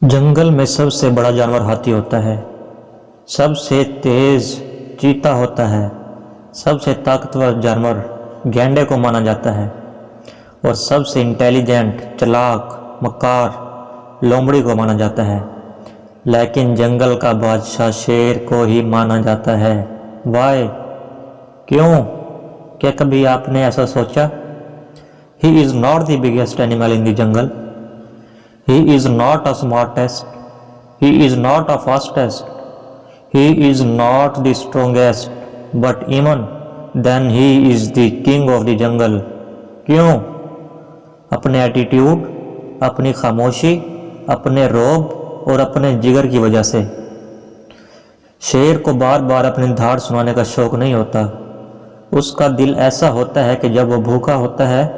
جنگل میں سب سے بڑا جانور ہاتھی ہوتا ہے، سب سے تیز چیتا ہوتا ہے، سب سے طاقتور جانور گینڈے کو مانا جاتا ہے اور سب سے انٹیلیجنٹ، چلاک، مکار لومڑی کو مانا جاتا ہے، لیکن جنگل کا بادشاہ شیر کو ہی مانا جاتا ہے۔ وائے؟ کیوں؟ کیا کبھی آپ نے ایسا سوچا؟ He is not the biggest animal in the jungle. He is not the smartest. He is not the fastest. He is not the strongest. But even then he is the king of the jungle. کیوں؟ اپنے attitude, اپنی خاموشی، اپنے روب اور اپنے جگر کی وجہ سے۔ شیر کو بار بار اپنی دھاڑ سنانے کا شوق نہیں ہوتا۔ اس کا دل ایسا ہوتا ہے کہ جب وہ بھوکا ہوتا ہے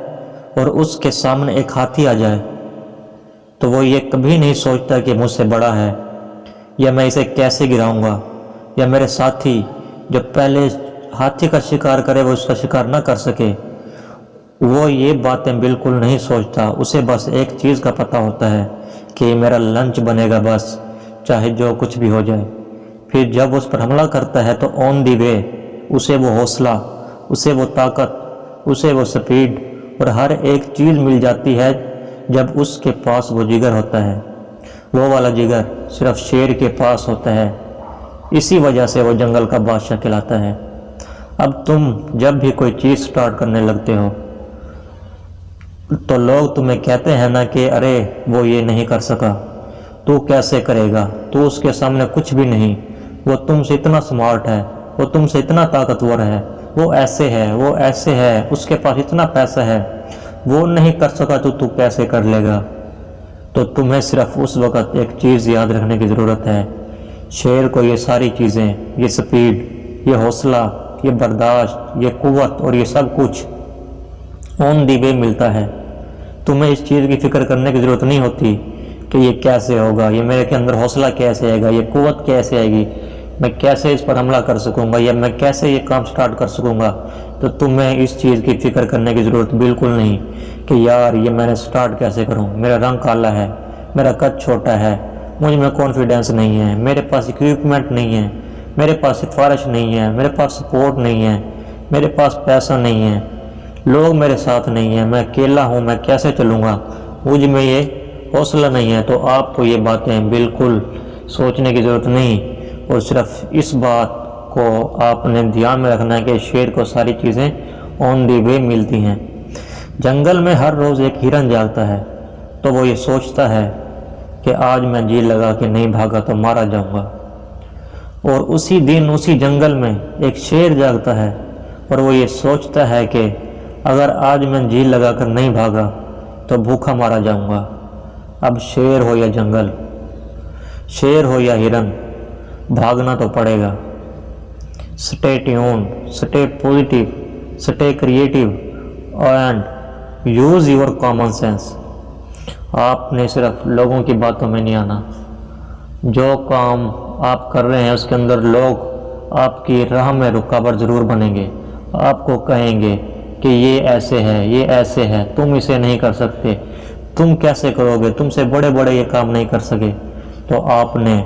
اور اس کے سامنے ایک ہاتھی آ جائے تو وہ یہ کبھی نہیں سوچتا کہ مجھ سے بڑا ہے یا میں اسے کیسے گراؤں گا، یا میرے ساتھی جو پہلے ہاتھی کا شکار کرے وہ اس کا شکار نہ کر سکے۔ وہ یہ باتیں بالکل نہیں سوچتا، اسے بس ایک چیز کا پتہ ہوتا ہے کہ یہ میرا لنچ بنے گا، بس چاہے جو کچھ بھی ہو جائے۔ پھر جب اس پر حملہ کرتا ہے تو آن دی وے اسے وہ حوصلہ، اسے وہ طاقت، اسے وہ سپیڈ اور ہر ایک چیز مل جاتی ہے جب اس کے پاس وہ جگر ہوتا ہے۔ وہ والا جگر صرف شیر کے پاس ہوتا ہے، اسی وجہ سے وہ جنگل کا بادشاہ کہلاتا ہے۔ اب تم جب بھی کوئی چیز سٹارٹ کرنے لگتے ہو تو لوگ تمہیں کہتے ہیں نا کہ ارے وہ یہ نہیں کر سکا، تو کیسے کرے گا، تو اس کے سامنے کچھ بھی نہیں، وہ تم سے اتنا سمارٹ ہے، وہ تم سے اتنا طاقتور ہے، وہ ایسے ہے، وہ ایسے ہے، اس کے پاس اتنا پیسہ ہے، وہ نہیں کر سکا تو کیسے کر لے گا۔ تو تمہیں صرف اس وقت ایک چیز یاد رکھنے کی ضرورت ہے، شیر کو یہ ساری چیزیں، یہ سپیڈ، یہ حوصلہ، یہ برداشت، یہ قوت اور یہ سب کچھ آن دی وے ملتا ہے۔ تمہیں اس چیز کی فکر کرنے کی ضرورت نہیں ہوتی کہ یہ کیسے ہوگا، یہ میرے کے اندر حوصلہ کیسے آئے گا، یہ قوت کیسے آئے گی، میں کیسے اس پر حملہ کر سکوں گا، یا میں کیسے یہ کام سٹارٹ کر سکوں گا۔ تو تمہیں اس چیز کی فکر کرنے کی ضرورت بالکل نہیں کہ یار یہ میں نے سٹارٹ کیسے کروں، میرا رنگ کالا ہے، میرا قد چھوٹا ہے، مجھ میں کانفیڈنس نہیں ہے، میرے پاس اکوپمنٹ نہیں ہے، میرے پاس سفارش نہیں ہے، میرے پاس سپورٹ نہیں ہے، میرے پاس پیسہ نہیں ہے، لوگ میرے ساتھ نہیں ہیں، میں اکیلا ہوں، میں کیسے چلوں گا، مجھ میں یہ حوصلہ نہیں ہے۔ تو آپ کو یہ باتیں بالکل سوچنے کی ضرورت نہیں، اور صرف اس بات کو آپ نے دھیان میں رکھنا ہے کہ شیر کو ساری چیزیں آن دی وے ملتی ہیں۔ جنگل میں ہر روز ایک ہرن جاگتا ہے تو وہ یہ سوچتا ہے کہ آج میں جی لگا کے نہیں بھاگا تو مارا جاؤں گا، اور اسی دن اسی جنگل میں ایک شیر جاگتا ہے اور وہ یہ سوچتا ہے کہ اگر آج میں جی لگا کر نہیں بھاگا تو بھوکا مارا جاؤں گا۔ اب شیر ہو یا جنگل، شیر ہو یا ہرن، بھاگنا تو پڑے گا۔ Stay tuned, stay positive, stay creative and use your common sense. آپ نے صرف لوگوں کی باتوں میں نہیں آنا، جو کام آپ کر رہے ہیں اس کے اندر لوگ آپ کی راہ میں رکاوٹ ضرور بنیں گے، آپ کو کہیں گے کہ یہ ایسے ہے، یہ ایسے ہے، تم اسے نہیں کر سکتے، تم کیسے کرو گے، تم سے بڑے بڑے یہ کام نہیں کر سکے۔ تو آپ نے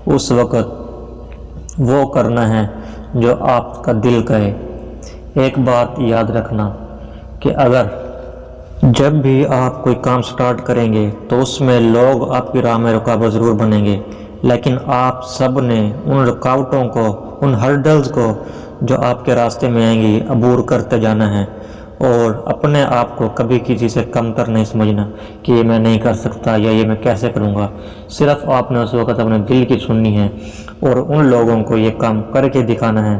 اس وقت وہ کرنا ہے جو آپ کا دل کہے۔ ایک بات یاد رکھنا کہ اگر جب بھی آپ کوئی کام سٹارٹ کریں گے تو اس میں لوگ آپ کی راہ میں رکاوٹ ضرور بنیں گے، لیکن آپ سب نے ان رکاوٹوں کو، ان ہرڈلز کو جو آپ کے راستے میں آئیں گی عبور کرتے جانا ہے، اور اپنے آپ کو کبھی کسی سے کم تر نہیں سمجھنا کہ یہ میں نہیں کر سکتا یا یہ میں کیسے کروں گا۔ صرف آپ نے اس وقت اپنے دل کی سننی ہے اور ان لوگوں کو یہ کام کر کے دکھانا ہے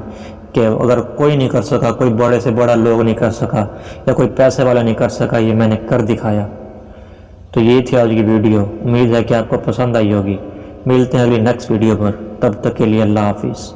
کہ اگر کوئی نہیں کر سکا، کوئی بڑے سے بڑا لوگ نہیں کر سکا یا کوئی پیسے والا نہیں کر سکا، یہ میں نے کر دکھایا۔ تو یہ تھی آج کی ویڈیو، امید ہے کہ آپ کو پسند آئی ہوگی۔ ملتے ہیں اگلی نیکسٹ ویڈیو پر، تب تک کے لیے اللہ حافظ۔